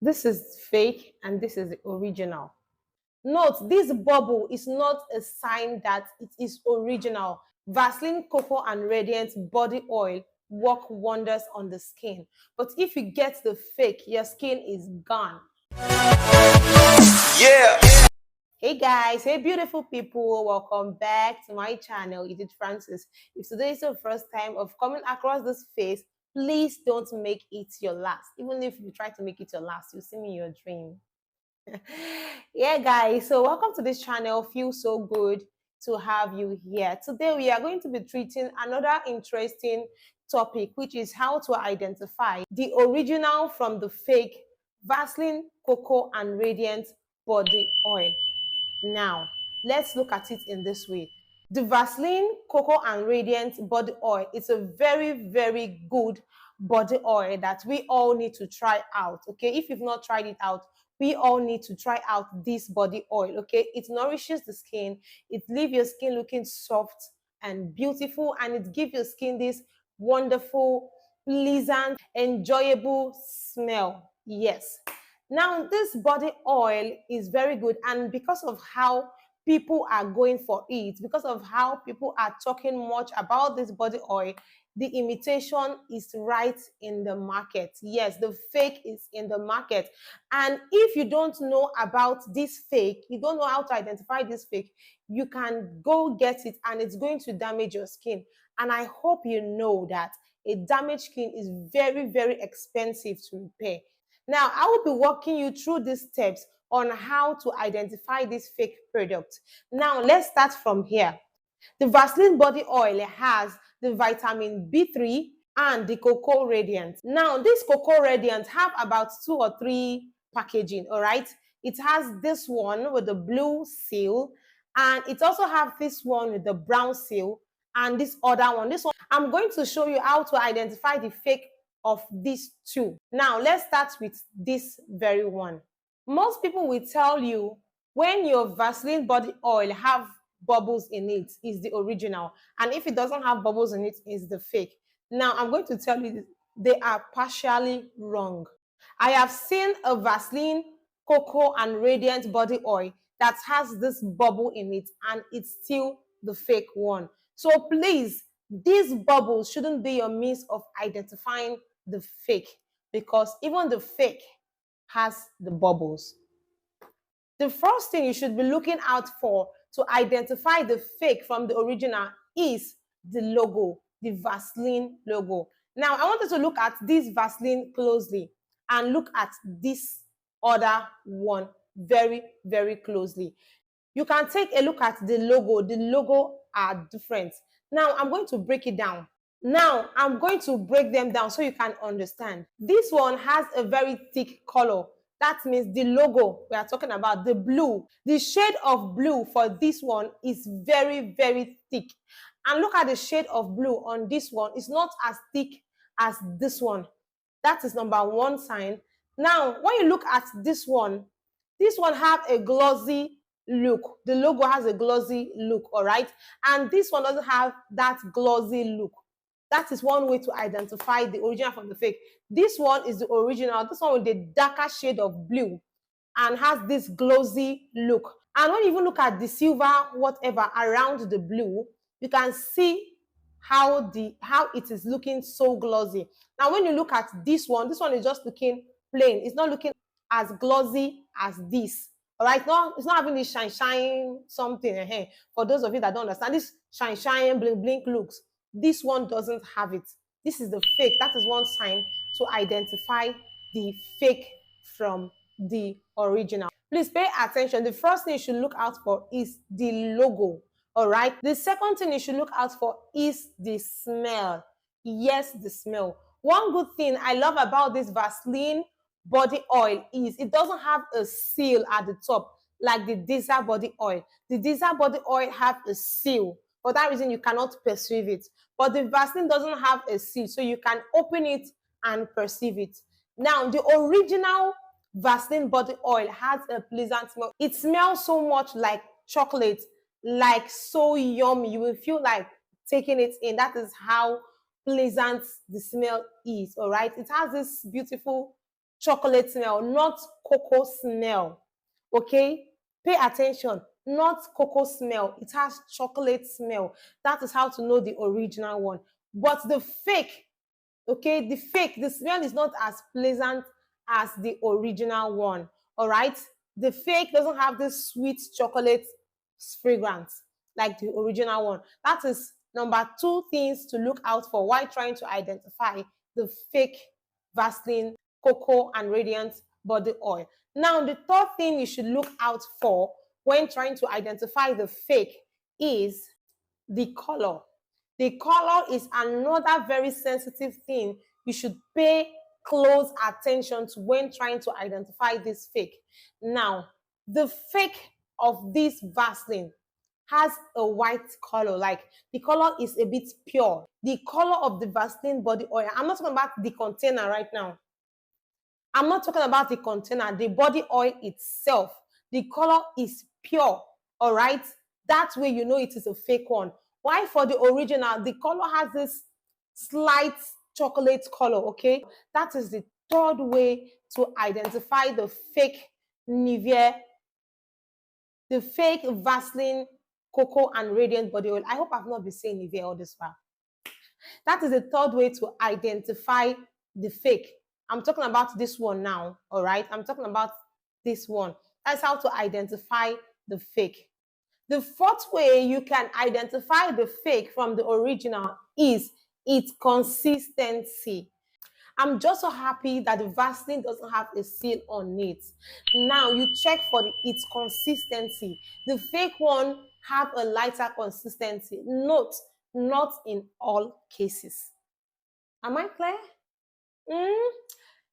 This is fake and this is the original. Note, this bubble is not a sign that it is original. Vaseline Cocoa and Radiant Body Oil work wonders on the skin. But if you get the fake, your skin is gone. Yeah. Hey guys, hey beautiful people, welcome back to my channel. It is Francis. If today is your first time of coming across this face, please don't make it your last. Even if you try to make it your last, you'll see me in your dream. Yeah guys, so welcome to this channel. Feels so good to have you here. Today we are going to be treating another interesting topic, which is how to identify the original from the fake Vaseline Cocoa and Radiant Body Oil. Now let's look at it in this way. The Vaseline Cocoa and Radiant Body Oil is a very good body oil that we all need to try out. Okay, if you've not tried it out, we all need to try out this body oil. Okay, it nourishes the skin, it leaves your skin looking soft and beautiful, and it gives your skin this wonderful, pleasant, enjoyable smell. Yes. Now this body oil is very good, and because of how people are going for it, because of how people are talking much about this body oil, the imitation is right in the market. Yes, the fake is in the market. And if you don't know about this fake, you don't know how to identify this fake, you can go get it and it's going to damage your skin. And I hope you know that a damaged skin is very expensive to repair. Now, I will be walking you through these steps on how to identify this fake product. Now, let's start from here. The Vaseline body oil has the vitamin B3 and the Cocoa Radiant. Now, this Cocoa Radiant have about 2 or 3 packaging, all right? It has this one with the blue seal, and it also have this one with the brown seal, and this other one. This one, I'm going to show you how to identify the fake of these two. Now, let's start with this very one. Most people will tell you when your Vaseline body oil have bubbles in it is the original, and if it doesn't have bubbles in it is the fake. Now, I'm going to tell you they are partially wrong. I have seen a Vaseline Cocoa and Radiant body oil that has this bubble in it, and it's still the fake one. So please, these bubbles shouldn't be your means of identifying the fake, because even the fake has the bubbles. The first thing you should be looking out for to identify the fake from the original is the logo, the Vaseline logo. Now, I want you to look at this Vaseline closely and look at this other one very closely. You can take a look at the logo. The logo are different. Now, I'm going to break it down. Now, I'm going to break them down so you can understand. This one has a very thick color. That means the logo we are talking about, the blue, the shade of blue for this one is very thick. And look at the shade of blue on this one. It's not as thick as this one. That is number one sign. Now, when you look at this one have a glossy look. The logo has a glossy look, all right? And this one doesn't have that glossy look. That is one way to identify the original from the fake. This one is the original. This one with the darker shade of blue and has this glossy look. And when you even look at the silver, whatever, around the blue, you can see how it is looking so glossy. Now, when you look at this one is just looking plain. It's not looking as glossy as this. All right, no, it's not having this shine something. For those of you that don't understand, this shine blink looks. This one doesn't have it. This is the fake. That is one sign to identify the fake from the original. Please pay attention. The first thing you should look out for is the logo. All right. The second thing you should look out for is the smell. Yes, the smell. One good thing I love about this Vaseline body oil is it doesn't have a seal at the top like the Disaar body oil. The Disaar body oil have a seal. For that reason, you cannot perceive it. But the Vaseline doesn't have a seal, so you can open it and perceive it. Now, the original Vaseline body oil has a pleasant smell. It smells so much like chocolate, like so yummy. You will feel like taking it in. That is how pleasant the smell is, all right? It has this beautiful chocolate smell, not cocoa smell. Okay? Pay attention. Not cocoa smell. It has chocolate smell. That is how to know the original one. But the fake, okay, the smell is not as pleasant as the original one. All right? The fake doesn't have this sweet chocolate fragrance like the original one. That is number two things to look out for while trying to identify the fake Vaseline Cocoa and Radiant body oil. Now, the third thing you should look out for when trying to identify the fake is the color. The color is another very sensitive thing you should pay close attention to when trying to identify this fake. Now, the fake of this Vaseline has a white color, like the color is a bit pure. The color of the Vaseline body oil, I'm not talking about the container right now. I'm not talking about the container, the body oil itself. The color is pure, all right? That way you know it is a fake one. Why for the original, the color has this slight chocolate color, okay? That is the third way to identify the fake Nivea, the fake Vaseline Cocoa and Radiant body oil. I hope I've not been saying Nivea all this while. That is the third way to identify the fake. I'm talking about this one now, all right? I'm talking about this one. That's how to identify the fake. The fourth way you can identify the fake from the original is its consistency. I'm just so happy that the Vaseline doesn't have a seal on it. Now you check for its consistency. The fake one have a lighter consistency. Note, not in all cases. Am I clear?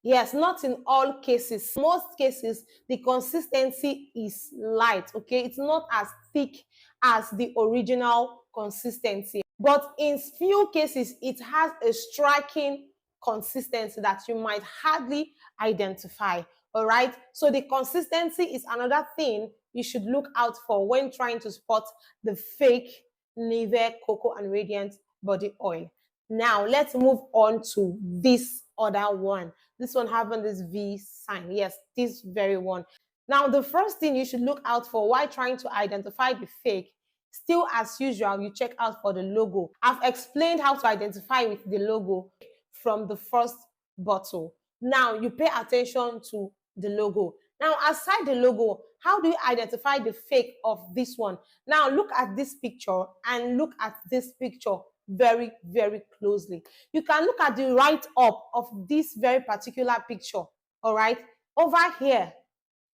Yes, not in all cases. Most cases, the consistency is light, okay? It's not as thick as the original consistency. But in few cases, it has a striking consistency that you might hardly identify, all right? So the consistency is another thing you should look out for when trying to spot the fake Nivea Cocoa and Radiant body oil. Now, let's move on to this other one. This one having this V sign. Yes, this very one. Now, the first thing you should look out for while trying to identify the fake, still as usual, you check out for the logo. I've explained how to identify with the logo from the first bottle. Now, you pay attention to the logo. Now, aside the logo, how do you identify the fake of this one? Now, look at this picture and look at this picture very, very closely. You can look at the write-up of this very particular picture, all right? Over here,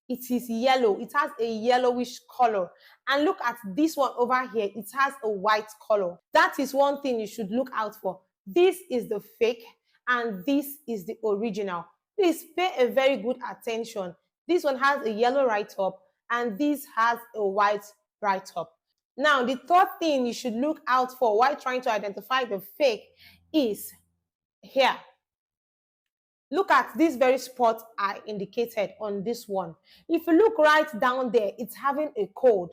it is yellow. It has a yellowish color. And look at this one over here. It has a white color. That is one thing you should look out for. This is the fake and this is the original. Please pay a very good attention. This one has a yellow write-up and this has a white write-up. Now, the third thing you should look out for while trying to identify the fake is here. Look at this very spot I indicated on this one. If you look right down there, it's having a code.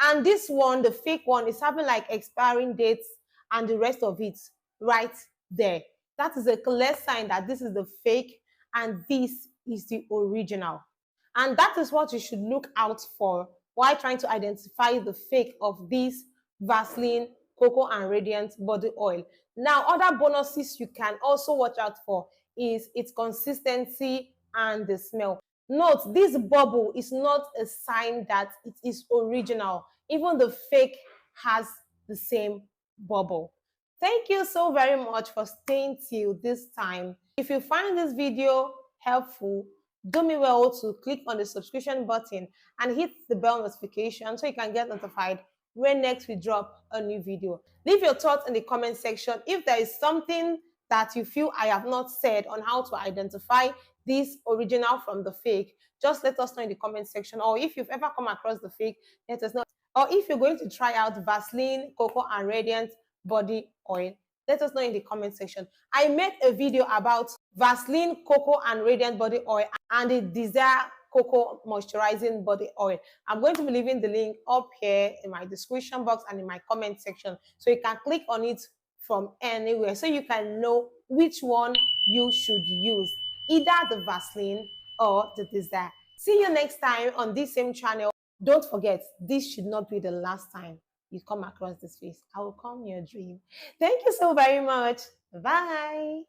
And this one, the fake one, is having like expiring dates and the rest of it right there. That is a clear sign that this is the fake and this is the original. And that is what you should look out for while trying to identify the fake of this Vaseline Cocoa and Radiant body oil. Now, other bonuses you can also watch out for is its consistency and the smell. Note, this bubble is not a sign that it is original. Even the fake has the same bubble. Thank you so very much for staying till this time. If you find this video helpful, do me well to click on the subscription button and hit the bell notification so you can get notified when next we drop a new video. Leave your thoughts in the comment section. If there is something that you feel I have not said on how to identify this original from the fake, just let us know in the comment section. Or if you've ever come across the fake, let us know. Or if you're going to try out Vaseline Cocoa and Radiant body oil, let us know in the comment section. I made a video about Vaseline Cocoa and Radiant body oil and the Disaar Cocoa Moisturizing Body Oil. I'm going to be leaving the link up here in my description box and in my comment section, so you can click on it from anywhere so you can know which one you should use. either the Vaseline or the Disaar. See you next time on this same channel. Don't forget, this should not be the last time you come across this face. I will come your dream. Thank you so very much. Bye.